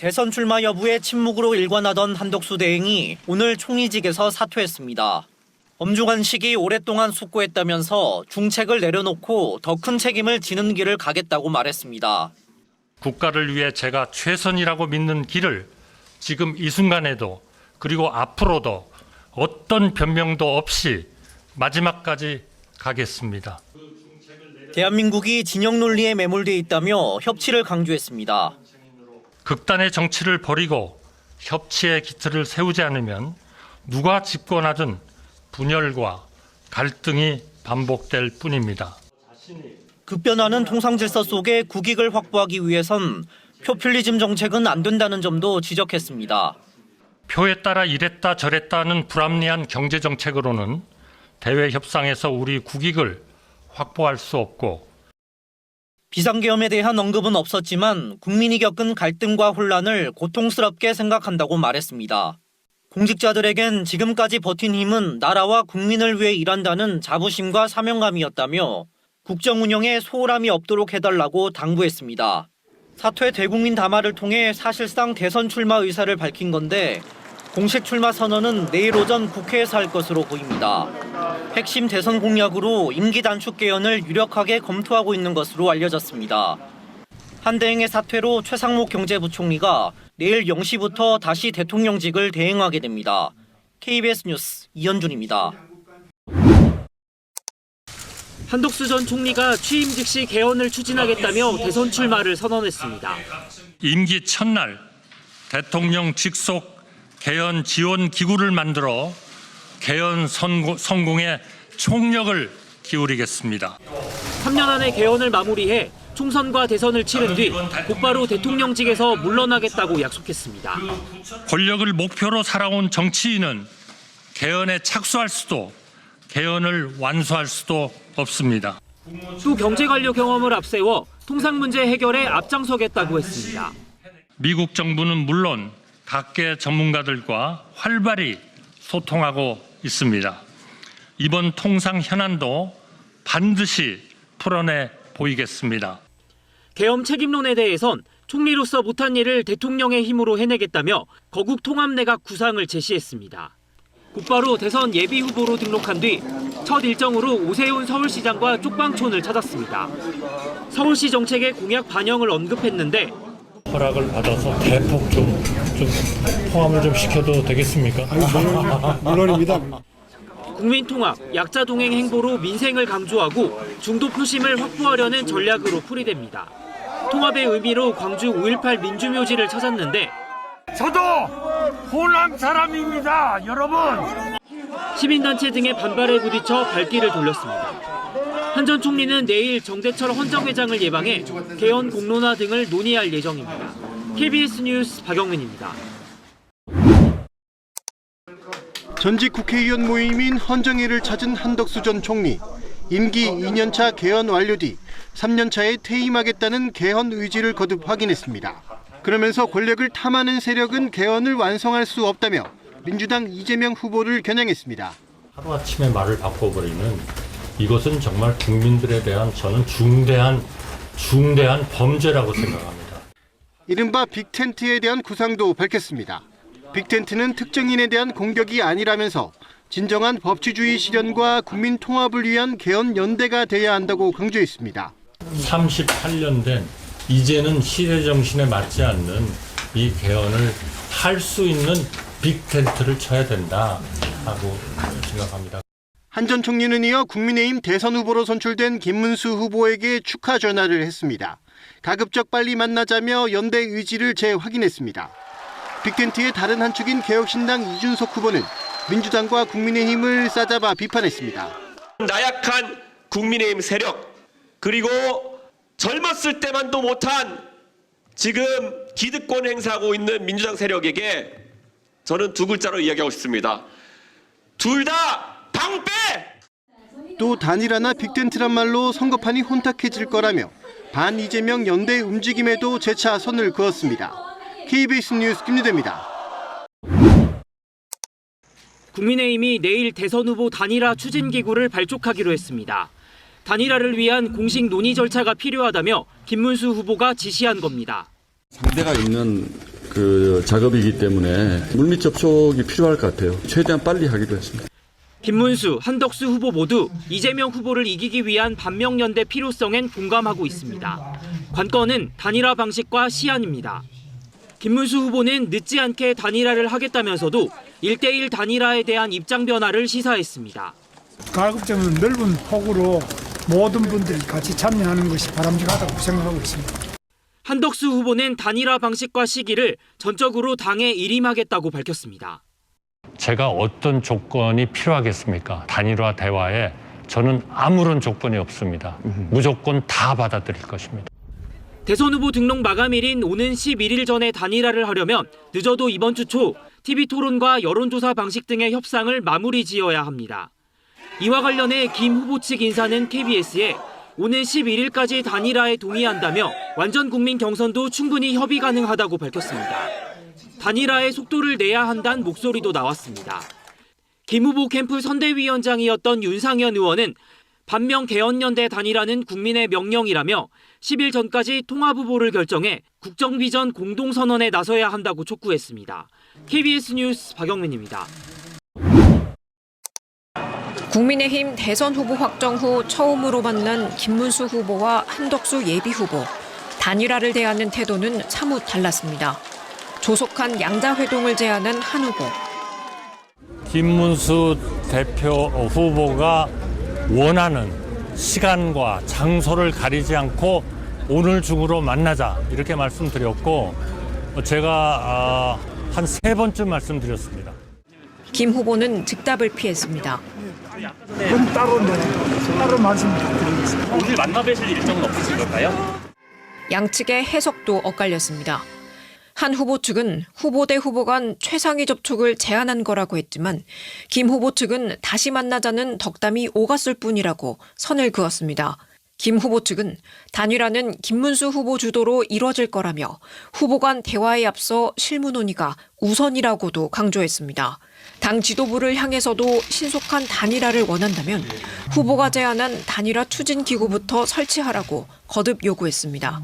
대선 출마 여부에 침묵으로 일관하던 한덕수 대행이 오늘 총리직에서 사퇴했습니다. 엄중한 시기 오랫동안 숙고했다면서 중책을 내려놓고 더 큰 책임을 지는 길을 가겠다고 말했습니다. 국가를 위해 제가 최선이라고 믿는 길을 지금 이 순간에도 그리고 앞으로도 어떤 변명도 없이 마지막까지 가겠습니다. 대한민국이 진영 논리에 매몰돼 있다며 협치를 강조했습니다. 극단의 정치를 버리고 협치의 기틀을 세우지 않으면 누가 집권하든 분열과 갈등이 반복될 뿐입니다. 급변하는 통상질서 속에 국익을 확보하기 위해선 포퓰리즘 정책은 안 된다는 점도 지적했습니다. 표에 따라 이랬다 저랬다는 불합리한 경제정책으로는 대외 협상에서 우리 국익을 확보할 수 없고 비상계엄에 대한 언급은 없었지만 국민이 겪은 갈등과 혼란을 고통스럽게 생각한다고 말했습니다. 공직자들에겐 지금까지 버틴 힘은 나라와 국민을 위해 일한다는 자부심과 사명감이었다며 국정 운영에 소홀함이 없도록 해달라고 당부했습니다. 사퇴 대국민 담화를 통해 사실상 대선 출마 의사를 밝힌 건데 공식 출마 선언은 내일 오전 국회에서 할 것으로 보입니다. 핵심 대선 공약으로 임기 단축 개헌을 유력하게 검토하고 있는 것으로 알려졌습니다. 한 대행의 사퇴로 최상목 경제부총리가 내일 0시부터 다시 대통령직을 대행하게 됩니다. KBS 뉴스 이현준입니다. 한덕수 전 총리가 취임 즉시 개헌을 추진하겠다며 대선 출마를 선언했습니다. 임기 첫날 대통령 직속 개헌 지원 기구를 만들어 개헌 성공에 총력을 기울이겠습니다. 3년 안에 개헌을 마무리해 총선과 대선을 치른 뒤 곧바로 대통령직에서 물러나겠다고 약속했습니다. 권력을 목표로 살아온 정치인은 개헌에 착수할 수도 개헌을 완수할 수도 없습니다. 또 경제관료 경험을 앞세워 통상 문제 해결에 앞장서겠다고 했습니다. 미국 정부는 물론 각계 전문가들과 활발히 소통하고 있습니다. 이번 통상 현안도 반드시 풀어내 보이겠습니다. 계엄 책임론에 대해선 총리로서 못한 일을 대통령의 힘으로 해내겠다며 거국 통합내각 구상을 제시했습니다. 곧바로 대선 예비 후보로 등록한 뒤 첫 일정으로 오세훈 서울시장과 쪽방촌을 찾았습니다. 서울시 정책의 공약 반영을 언급했는데 허락을 받아서 대폭 좀 포함을 좀 시켜도 되겠습니까? 물론입니다. 국민통합, 약자 동행 행보로 민생을 강조하고 중도 표심을 확보하려는 전략으로 풀이됩니다. 통합의 의미로 광주 5.18 민주묘지를 찾았는데 저도 호남 사람입니다, 여러분. 시민단체 등의 반발에 부딪혀 발길을 돌렸습니다. 한 전 총리는 내일 정대철 헌정회장을 예방해 개헌 공론화 등을 논의할 예정입니다. KBS 뉴스 박영민입니다. 전직 국회의원 모임인 헌정회를 찾은 한덕수 전 총리. 임기 2년차 개헌 완료 뒤 3년차에 퇴임하겠다는 개헌 의지를 거듭 확인했습니다. 그러면서 권력을 탐하는 세력은 개헌을 완성할 수 없다며 민주당 이재명 후보를 겨냥했습니다. 하루아침에 말을 바꿔버리는 이것은 정말 국민들에 대한 저는 중대한 범죄라고 생각합니다. 이른바 빅텐트에 대한 구상도 밝혔습니다. 빅텐트는 특정인에 대한 공격이 아니라면서 진정한 법치주의 실현과 국민 통합을 위한 개헌 연대가 돼야 한다고 강조했습니다. 38년 된 이제는 시대 정신에 맞지 않는 이 개헌을 할 수 있는 빅텐트를 쳐야 된다고 생각합니다. 한 전 총리는 이어 국민의힘 대선 후보로 선출된 김문수 후보에게 축하 전화를 했습니다. 가급적 빨리 만나자며 연대 의지를 재확인했습니다. 빅텐트의 다른 한 축인 개혁신당 이준석 후보는 민주당과 국민의힘을 싸잡아 비판했습니다. 나약한 국민의힘 세력, 그리고 젊었을 때만도 못한 지금 기득권 행사하고 있는 민주당 세력에게 저는 두 글자로 이야기하고 싶습니다. 둘 다 방패! 또 단일화나 빅텐트란 말로 선거판이 혼탁해질 거라며 반 이재명 연대 움직임에도 재차 선을 그었습니다. KBS 뉴스 김유대입니다. 국민의힘이 내일 대선 후보 단일화 추진기구를 발족하기로 했습니다. 단일화를 위한 공식 논의 절차가 필요하다며 김문수 후보가 지시한 겁니다. 상대가 있는 작업이기 때문에 물밑 접촉이 필요할 것 같아요. 최대한 빨리 하기로 했습니다. 김문수, 한덕수 후보 모두 이재명 후보를 이기기 위한 반명연대 필요성엔 공감하고 있습니다. 관건은 단일화 방식과 시안입니다. 김문수 후보는 늦지 않게 단일화를 하겠다면서도 1대1 단일화에 대한 입장 변화를 시사했습니다. 가급적이면 넓은 폭으로 모든 분들이 같이 참여하는 것이 바람직하다고 생각하고 있습니다. 한덕수 후보는 단일화 방식과 시기를 전적으로 당에 일임하겠다고 밝혔습니다. 제가 어떤 조건이 필요하겠습니까? 단일화 대화에 저는 아무런 조건이 없습니다. 무조건 다 받아들일 것입니다. 대선 후보 등록 마감일인 오는 11일 전에 단일화를 하려면 늦어도 이번 주 초 TV토론과 여론조사 방식 등의 협상을 마무리 지어야 합니다. 이와 관련해 김 후보 측 인사는 KBS에 오는 11일까지 단일화에 동의한다며 완전 국민 경선도 충분히 협의 가능하다고 밝혔습니다. 단일화에 속도를 내야 한다는 목소리도 나왔습니다. 김 후보 캠프 선대위원장이었던 윤상현 의원은 반면 개헌연대 단일화는 국민의 명령이라며 10일 전까지 통합 후보를 결정해 국정비전 공동선언에 나서야 한다고 촉구했습니다. KBS 뉴스 박영민입니다. 국민의힘 대선 후보 확정 후 처음으로 만난 김문수 후보와 한덕수 예비후보. 단일화를 대하는 태도는 사뭇 달랐습니다. 조속한 양자회동을 제안한 한 후보. 김문수 대표 후보가 원하는 시간과 장소를 가리지 않고 오늘 중으로 만나자 이렇게 말씀드렸고 제가 한 3번쯤 말씀드렸습니다. 김 후보는 즉답을 피했습니다. 그건 따로 말씀드리겠습니다. 오늘 만나뵈실 일정은 없으신 걸까요? 양측의 해석도 엇갈렸습니다. 한 후보 측은 후보 대 후보 간 최상위 접촉을 제안한 거라고 했지만 김 후보 측은 다시 만나자는 덕담이 오갔을 뿐이라고 선을 그었습니다. 김 후보 측은 단일화는 김문수 후보 주도로 이뤄질 거라며 후보 간 대화에 앞서 실무 논의가 우선이라고도 강조했습니다. 당 지도부를 향해서도 신속한 단일화를 원한다면 후보가 제안한 단일화 추진기구부터 설치하라고 거듭 요구했습니다.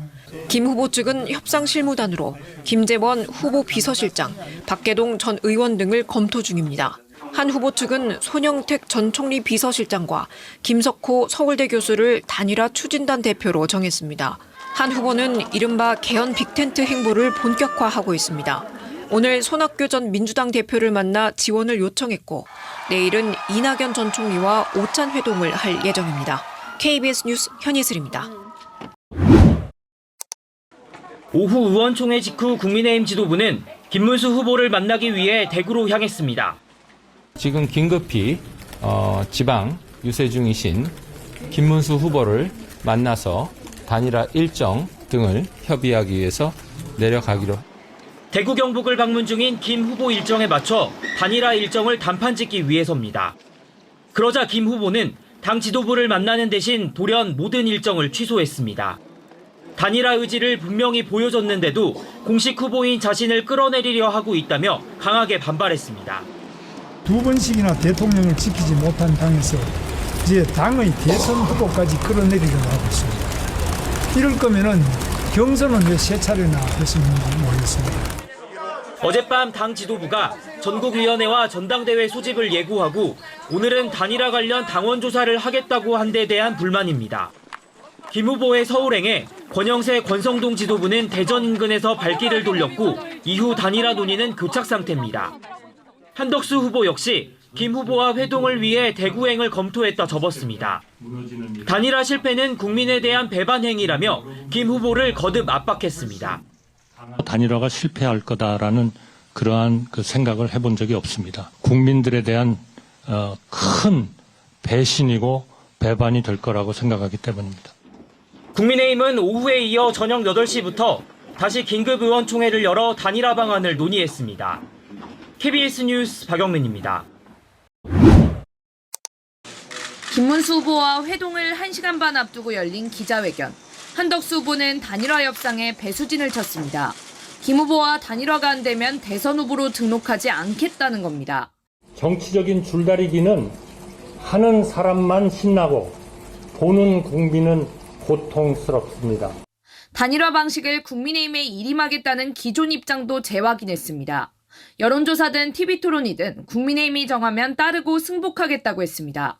김 후보 측은 협상실무단으로 김재원 후보 비서실장, 박계동 전 의원 등을 검토 중입니다. 한 후보 측은 손영택 전 총리 비서실장과 김석호 서울대 교수를 단일화 추진단 대표로 정했습니다. 한 후보는 이른바 개헌 빅텐트 행보를 본격화하고 있습니다. 오늘 손학규 전 민주당 대표를 만나 지원을 요청했고 내일은 이낙연 전 총리와 오찬 회동을 할 예정입니다. KBS 뉴스 현희슬입니다. 오후 의원총회 직후 국민의힘 지도부는 김문수 후보를 만나기 위해 대구로 향했습니다. 지금 긴급히 지방 유세 중이신 김문수 후보를 만나서 단일화 일정 등을 협의하기 위해서 내려가기로. 대구 경북을 방문 중인 김 후보 일정에 맞춰 단일화 일정을 단판 짓기 위해서입니다. 그러자 김 후보는 당 지도부를 만나는 대신 돌연 모든 일정을 취소했습니다. 단일화 의지를 분명히 보여줬는데도 공식 후보인 자신을 끌어내리려 하고 있다며 강하게 반발했습니다. 2번씩이나 대통령을 지키지 못한 당에서 이제 당의 대선 후보까지 끌어내리려고 하고 있습니다. 이럴 거면은 경선은 왜 3차례나 했었는지 모르겠습니다. 어젯밤 당 지도부가 전국위원회와 전당대회 소집을 예고하고 오늘은 단일화 관련 당원 조사를 하겠다고 한 데 대한 불만입니다. 김 후보의 서울행에 권영세 권성동 지도부는 대전 인근에서 발길을 돌렸고 이후 단일화 논의는 교착 상태입니다. 한덕수 후보 역시 김 후보와 회동을 위해 대구행을 검토했다 접었습니다. 단일화 실패는 국민에 대한 배반 행위라며 김 후보를 거듭 압박했습니다. 단일화가 실패할 거다라는 그러한 생각을 해본 적이 없습니다. 국민들에 대한 큰 배신이고 배반이 될 거라고 생각하기 때문입니다. 국민의힘은 오후에 이어 저녁 8시부터 다시 긴급 의원총회를 열어 단일화 방안을 논의했습니다. KBS 뉴스 박영민입니다. 김문수 후보와 회동을 1시간 반 앞두고 열린 기자회견. 한덕수 후보는 단일화 협상에 배수진을 쳤습니다. 김 후보와 단일화가 안 되면 대선 후보로 등록하지 않겠다는 겁니다. 정치적인 줄다리기는 하는 사람만 신나고 보는 국민은 고통스럽습니다. 단일화 방식을 국민의힘에 일임하겠다는 기존 입장도 재확인했습니다. 여론조사든 TV토론이든 국민의힘이 정하면 따르고 승복하겠다고 했습니다.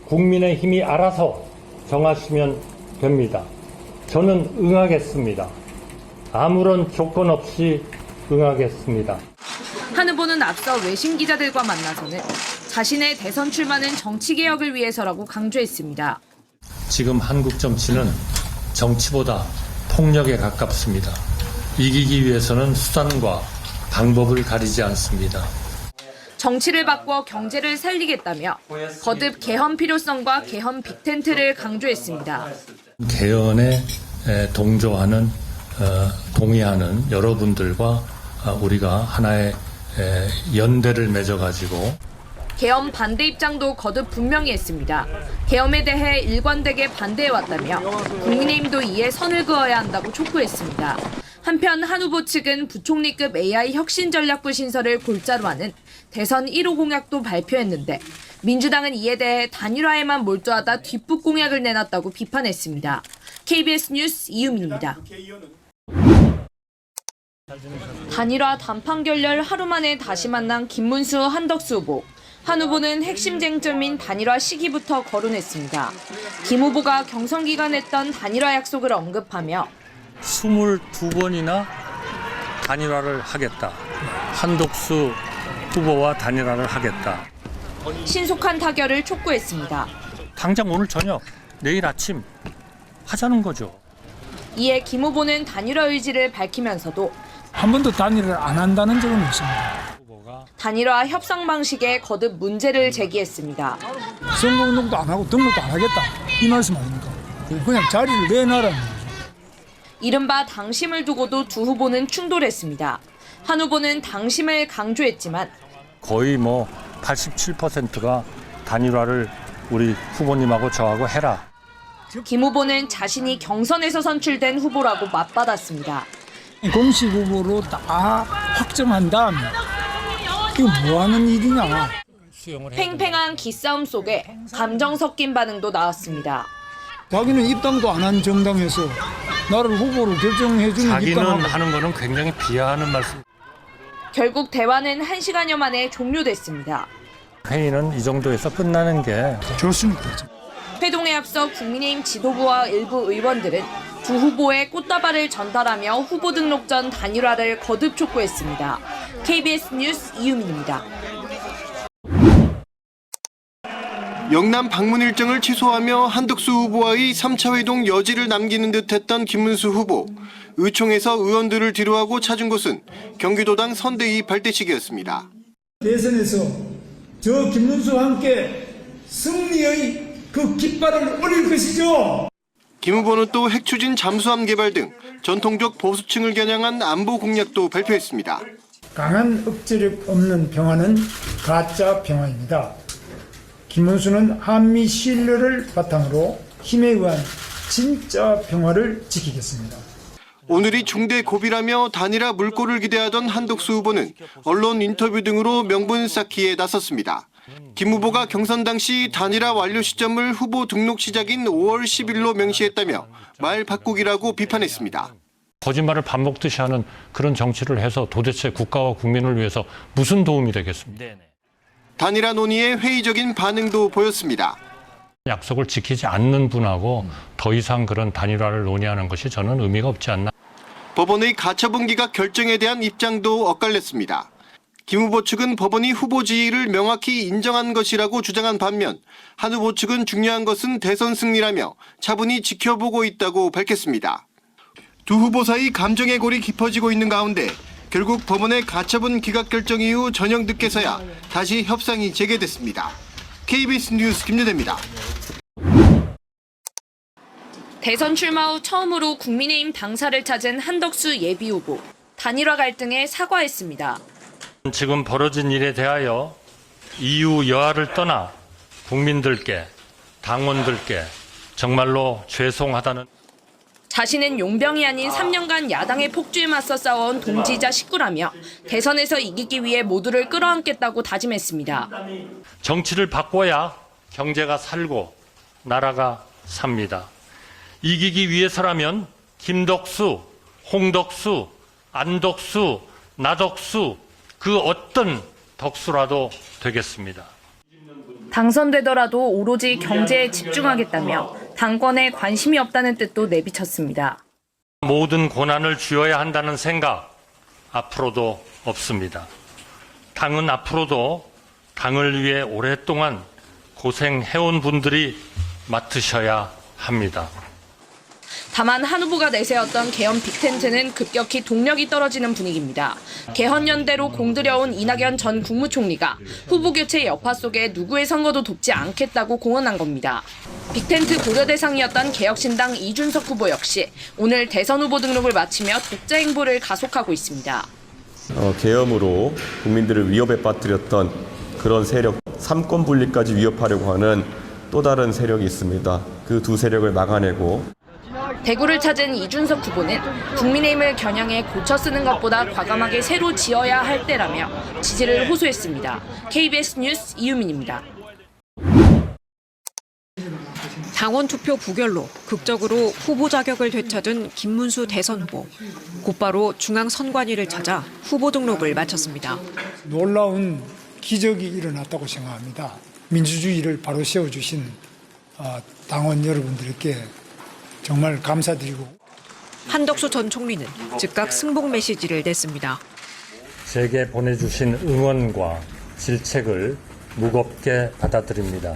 국민의힘이 알아서 정하시면 됩니다. 저는 응하겠습니다. 아무런 조건 없이 응하겠습니다. 한 후보는 앞서 외신 기자들과 만나서는 자신의 대선 출마는 정치개혁을 위해서라고 강조했습니다. 지금 한국 정치는 정치보다 폭력에 가깝습니다. 이기기 위해서는 수단과 방법을 가리지 않습니다. 정치를 바꿔 경제를 살리겠다며 거듭 개헌 필요성과 개헌 빅텐트를 강조했습니다. 개헌에 동의하는 여러분들과 우리가 하나의 연대를 맺어가지고 개헌 반대 입장도 거듭 분명히 했습니다. 개헌에 대해 일관되게 반대해왔다며 국민의힘도 이에 선을 그어야 한다고 촉구했습니다. 한편 한 후보 측은 부총리급 AI 혁신전략부 신설을 골자로 하는 대선 1호 공약도 발표했는데 민주당은 이에 대해 단일화에만 몰두하다 뒷북 공약을 내놨다고 비판했습니다. KBS 뉴스 이유민입니다. 단일화 단판 결렬 하루 만에 다시 만난 김문수, 한덕수 후보. 한 후보는 핵심 쟁점인 단일화 시기부터 거론했습니다. 김 후보가 경선 기간 했던 단일화 약속을 언급하며 22번이나 단일화를 하겠다. 한덕수 후보와 단일화를 하겠다. 신속한 타결을 촉구했습니다. 당장 오늘 저녁, 내일 아침 하자는 거죠. 이에 김 후보는 단일화 의지를 밝히면서도 한 번도 단일을 안 한다는 적은 없습니다. 단일화 협상 방식에 거듭 문제를 제기했습니다. 선거운동도 안 하고 등록도 안 하겠다. 이 말씀 아닙니까? 그냥 자리를 내놔라는 거죠. 이른바 당심을 두고도 두 후보는 충돌했습니다. 한 후보는 당심을 강조했지만 거의 87%가 단일화를 우리 후보님하고 저하고 해라. 김 후보는 자신이 경선에서 선출된 후보라고 맞받았습니다. 공식 후보로 다 확정한 다음에 이거 뭐 하는 일이냐. 팽팽한 기싸움 속에 감정 섞인 반응도 나왔습니다. 자기는 입당도 안 한 정당에서 나를 후보로 결정해주는 자기는 입당하고 하는 거는 굉장히 비하하는 말씀. 결국 대화는 1시간여 만에 종료됐습니다. 회의는 이 정도에서 끝나는 게 좋습니다. 회동에 앞서 국민의힘 지도부와 일부 의원들은 두 후보의 꽃다발을 전달하며 후보 등록 전 단일화를 거듭 촉구했습니다. KBS 뉴스 이유민입니다. 영남 방문 일정을 취소하며 한덕수 후보와의 3차 회동 여지를 남기는 듯했던 김문수 후보. 의총에서 의원들을 뒤로하고 찾은 곳은 경기도당 선대위 발대식이었습니다. 대선에서 저 김문수와 함께 승리의 그 깃발을 올릴 것이죠. 김 후보는 또 핵추진 잠수함 개발 등 전통적 보수층을 겨냥한 안보 공약도 발표했습니다. 강한 억제력 없는 평화는 가짜 평화입니다. 김문수는 한미 신뢰를 바탕으로 힘에 의한 진짜 평화를 지키겠습니다. 오늘이 중대 고비라며 단일화 물꼬를 기대하던 한덕수 후보는 언론 인터뷰 등으로 명분 쌓기에 나섰습니다. 김 후보가 경선 당시 단일화 완료 시점을 후보 등록 시작인 5월 10일로 명시했다며 말 바꾸기라고 비판했습니다. 거짓말을 밥 먹듯이 하는 그런 정치를 해서 도대체 국가와 국민을 위해서 무슨 도움이 되겠습니까? 단일화 논의에 회의적인 반응도 보였습니다. 약속을 지키지 않는 분하고 더 이상 그런 단일화를 논의하는 것이 저는 의미가 없지 않나. 법원의 가처분 기각 결정에 대한 입장도 엇갈렸습니다. 김 후보 측은 법원이 후보 지위를 명확히 인정한 것이라고 주장한 반면 한 후보 측은 중요한 것은 대선 승리라며 차분히 지켜보고 있다고 밝혔습니다. 두 후보 사이 감정의 골이 깊어지고 있는 가운데 결국 법원의 가처분 기각 결정 이후 저녁 늦게서야 다시 협상이 재개됐습니다. KBS 뉴스 김여대입니다. 대선 출마 후 처음으로 국민의힘 당사를 찾은 한덕수 예비후보. 단일화 갈등에 사과했습니다. 지금 벌어진 일에 대하여 이유 여하를 떠나 국민들께, 당원들께 정말로 죄송하다는. 자신은 용병이 아닌 3년간 야당의 폭주에 맞서 싸워온 동지이자 식구라며 대선에서 이기기 위해 모두를 끌어안겠다고 다짐했습니다. 정치를 바꿔야 경제가 살고 나라가 삽니다. 이기기 위해서라면 김덕수, 홍덕수, 안덕수, 나덕수 그 어떤 덕수라도 되겠습니다. 당선되더라도 오로지 경제에 집중하겠다며 당권에 관심이 없다는 뜻도 내비쳤습니다. 모든 고난을 쥐어야 한다는 생각 앞으로도 없습니다. 당은 앞으로도 당을 위해 오랫동안 고생해온 분들이 맡으셔야 합니다. 다만 한 후보가 내세웠던 개헌 빅텐트는 급격히 동력이 떨어지는 분위기입니다. 개헌연대로 공들여온 이낙연 전 국무총리가 후보 교체 여파 속에 누구의 선거도 돕지 않겠다고 공언한 겁니다. 빅텐트 고려 대상이었던 개혁신당 이준석 후보 역시 오늘 대선 후보 등록을 마치며 독자 행보를 가속하고 있습니다. 계엄으로 국민들을 위협에 빠뜨렸던 그런 세력, 삼권 분립까지 위협하려고 하는 또 다른 세력이 있습니다. 그 두 세력을 막아내고 대구를 찾은 이준석 후보는 국민의힘을 겨냥해 고쳐 쓰는 것보다 과감하게 새로 지어야 할 때라며 지지를 호소했습니다. KBS 뉴스 이유민입니다. 당원 투표 부결로 극적으로 후보 자격을 되찾은 김문수 대선 후보. 곧바로 중앙선관위를 찾아 후보 등록을 마쳤습니다. 놀라운 기적이 일어났다고 생각합니다. 민주주의를 바로 세워주신 당원 여러분들께 정말 감사드리고. 한덕수 전 총리는 즉각 승복 메시지를 냈습니다. 제게 보내주신 응원과 질책을 무겁게 받아들입니다.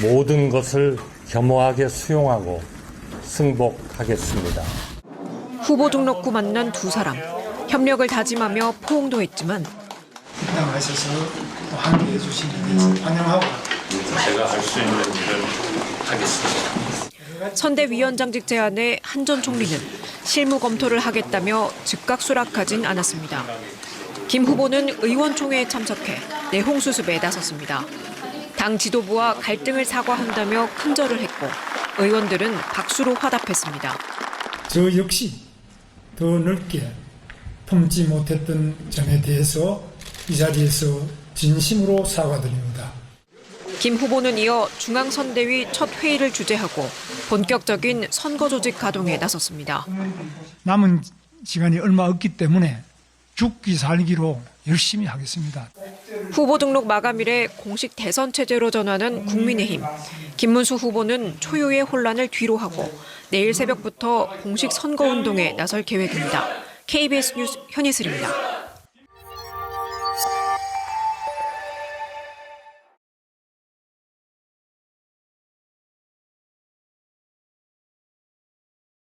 모든 것을 겸허하게 수용하고 승복하겠습니다. 후보 등록 후 만난 두 사람. 협력을 다짐하며 포옹도 했지만 입당하셔서 함께해 주신 데 대해서 환영하고 제가 할 수 있는 일을 하겠습니다. 선대위원장직 제안에 한 전 총리는 실무 검토를 하겠다며 즉각 수락하진 않았습니다. 김 후보는 의원총회에 참석해 내홍 수습에 나섰습니다. 당 지도부와 갈등을 사과한다며 큰절을 했고 의원들은 박수로 화답했습니다. 저 역시 더 넓게 품지 못했던 점에 대해서 이 자리에서 진심으로 사과드립니다. 김 후보는 이어 중앙선대위 첫 회의를 주재하고 본격적인 선거 조직 가동에 나섰습니다. 남은 시간이 얼마 없기 때문에 죽기 살기로 열심히 하겠습니다. 후보 등록 마감일에 공식 대선 체제로 전환한 국민의힘. 김문수 후보는 초유의 혼란을 뒤로하고 내일 새벽부터 공식 선거운동에 나설 계획입니다. KBS 뉴스 현희슬입니다.